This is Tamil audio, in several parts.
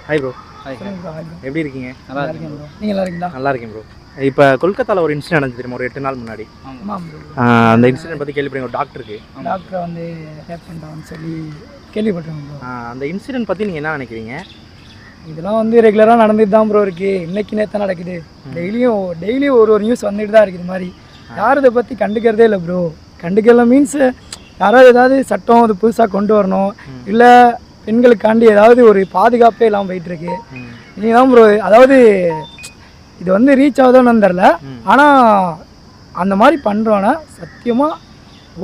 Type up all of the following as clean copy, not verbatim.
Hi bro. சொல்லுங்க ப்ரோ. Hi bro. எப்படி இருக்கீங்க? நல்லா இருக்கேன் ப்ரோ. நீங்கள் நல்லா இருக்கீங்களா? நல்லா இருக்கேன் ப்ரோ. இப்போ கொல்கத்தாவில் ஒரு இன்சிடென்ட் நடந்துச்சு தெரியுமா, ஒரு 8 நாள் முன்னாடி. ஆமாம் ப்ரோ. அந்த இன்சிடென்ட் பற்றி கேள்விப்பட்டீங்க? ஒரு டாக்டருக்கு வந்து ஹேக் பண்ணிட்டாங்கன்னு சொல்லி கேள்விப்பட்டேன் ப்ரோ. அந்த இன்சிடென்ட் பற்றி நீங்கள் என்ன நினைக்கிறீங்க? இதெல்லாம் வந்து ரெகுலராக நடந்துட்டு தான் ப்ரோ இருக்குது. இன்றைக்கி நேற்று நடக்குது. டெய்லியும் ஒரு நியூஸ் வந்துட்டு தான் இருக்குது. இது மாதிரி யாரும் இதை பற்றி கண்டுக்கிறதே இல்லை ப்ரோ. கண்டுக்கல மீன்ஸ் யாராவது ஏதாவது சட்டம் அது புதுசாக கொண்டு வரணும், இல்லை பெண்களுக்காண்டி ஏதாவது ஒரு பாதுகாப்பே இல்லாமல் போயிட்டுருக்கு. நீங்கள் தான் ப்ரோ, அதாவது இது வந்து ரீச் ஆகுதோன்னு தெரில, ஆனால் அந்த மாதிரி பண்ணுறோன்னா சத்தியமாக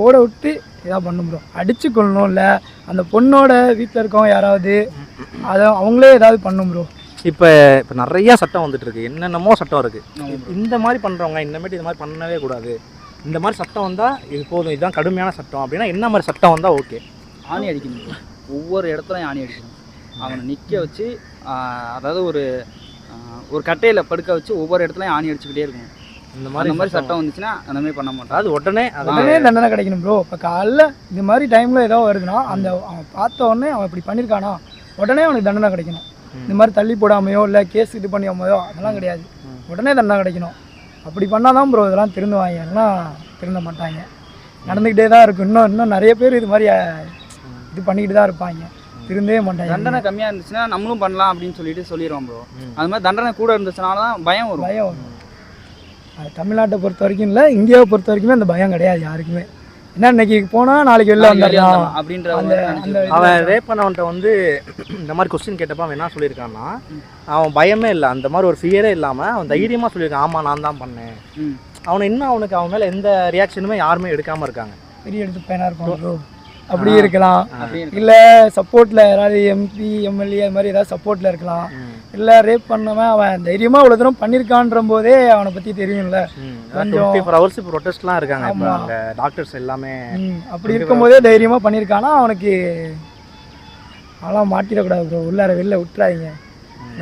ஓட விட்டு எதாவது பண்ணும் ப்ரோ. அடித்து கொள்ளணும், இல்லை அந்த பொண்ணோட வீட்டில் இருக்கவங்க யாராவது அதை அவங்களே ஏதாவது பண்ணும் ப்ரோ. இப்போ நிறையா சட்டம் வந்துட்டுருக்கு, என்னென்னமோ சட்டம் இருக்குது. இந்த மாதிரி பண்ணுறவங்க இந்தமாரி இது மாதிரி பண்ணவே கூடாது, இந்த மாதிரி சட்டம் வந்தால் இது போதும், இதுதான் கடுமையான சட்டம் அப்படின்னா என்ன மாதிரி சட்டம் வந்தால் ஓகே? ஆணி அடிக்கணும், ஒவ்வொரு இடத்துலையும் ஆணி அடிக்கணும். அவனை நிற்க வச்சு, அதாவது ஒரு கட்டையில் படுக்க வச்சு ஒவ்வொரு இடத்துலையும் ஆணி அடிச்சுக்கிட்டே இருக்கணும். இந்த மாதிரி சட்டம் வந்துச்சுன்னா அந்த மாதிரி பண்ண மாட்டோம். அது உடனே தண்டனை கிடைக்கணும் ப்ரோ. இப்போ காலைல இந்த மாதிரி டைமில் ஏதோ வருதுன்னா அவன் பார்த்த உடனே அவன் இப்படி பண்ணியிருக்கானா உடனே அவனுக்கு தண்டனை கிடைக்கணும். இந்த மாதிரி தள்ளி போடாமையோ இல்லை கேஸ் இது பண்ணியாமையோ அதெல்லாம் கிடையாது. உடனே தண்டனை கிடைக்கணும். அப்படி பண்ணால் தான் ப்ரோ இதெல்லாம் திருந்துவாங்க, இல்லைன்னா திருந்த மாட்டாங்க. நடந்துக்கிட்டே தான் இருக்கும். இன்னும் நிறைய பேர் இது மாதிரி இது பண்ணிக்கிட்டு தான் இருப்பாங்க, திருந்தவே மாட்டாங்க. தண்டனை கம்மியாக இருந்துச்சுன்னா நம்மளும் பண்ணலாம் அப்படின்னு சொல்லிடுவோம் ப்ரோ. அது மாதிரி தண்டனை கூட இருந்துச்சுனால தான் பயம் வரும். தமிழ்நாட்டை பொறுத்த வரைக்கும் இல்லை, இந்தியாவை பொறுத்த வரைக்குமே அந்த பயம் கிடையாது யாருக்குமே. ஏன்னா இன்னைக்கு போனால் நாளைக்கு வெளில வந்துடலாம் அப்படின்ற அவன் ரேப் பண்ணவன்ட்ட வந்து இந்த மாதிரி கொஸ்டின் கேட்டப்போ அவன் என்ன சொல்லியிருக்கான்னா, அவன் பயமே இல்லை, அந்த மாதிரி ஒரு ஃபியரே இல்லாமல் அவன் தைரியமாக சொல்லியிருக்கான், ஆமாம் நான் தான் பண்ணேன். அவனுக்கு அவன் மேலே எந்த ரியாக்ஷனுமே யாருமே எடுக்காமல் இருக்காங்க. பெரிய எடுத்து பையனாக இருப்பான் ப்ரோ, அப்படி இருக்கலாம். இல்லை சப்போர்ட்டில் யாராவது எம்பி எம்எல்ஏ அது மாதிரி ஏதாவது சப்போர்ட்டில் இருக்கலாம். இல்லை ரேப் பண்ணவன் அவன் தைரியமாக இவ்வளோ தூரம் பண்ணியிருக்கான்ற போதே அவனை பற்றி தெரியும்ல. கொஞ்சம் 24 hours ப்ரொடெஸ்ட்லாம் இருக்காங்க இப்போ அங்கே டாக்டர்ஸ் எல்லாமே. அப்படி இருக்கும்போதே தைரியமாக பண்ணியிருக்கானா அவனுக்கு அதெல்லாம் மாட்டிடக்கூடாது ப்ரோ. உள்ளார வெளில விட்டுறாதீங்க,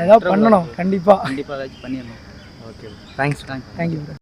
ஏதாவது பண்ணணும் கண்டிப்பாக ஏதாச்சும் பண்ணிடணும். Okay, thanks. Thank you bro.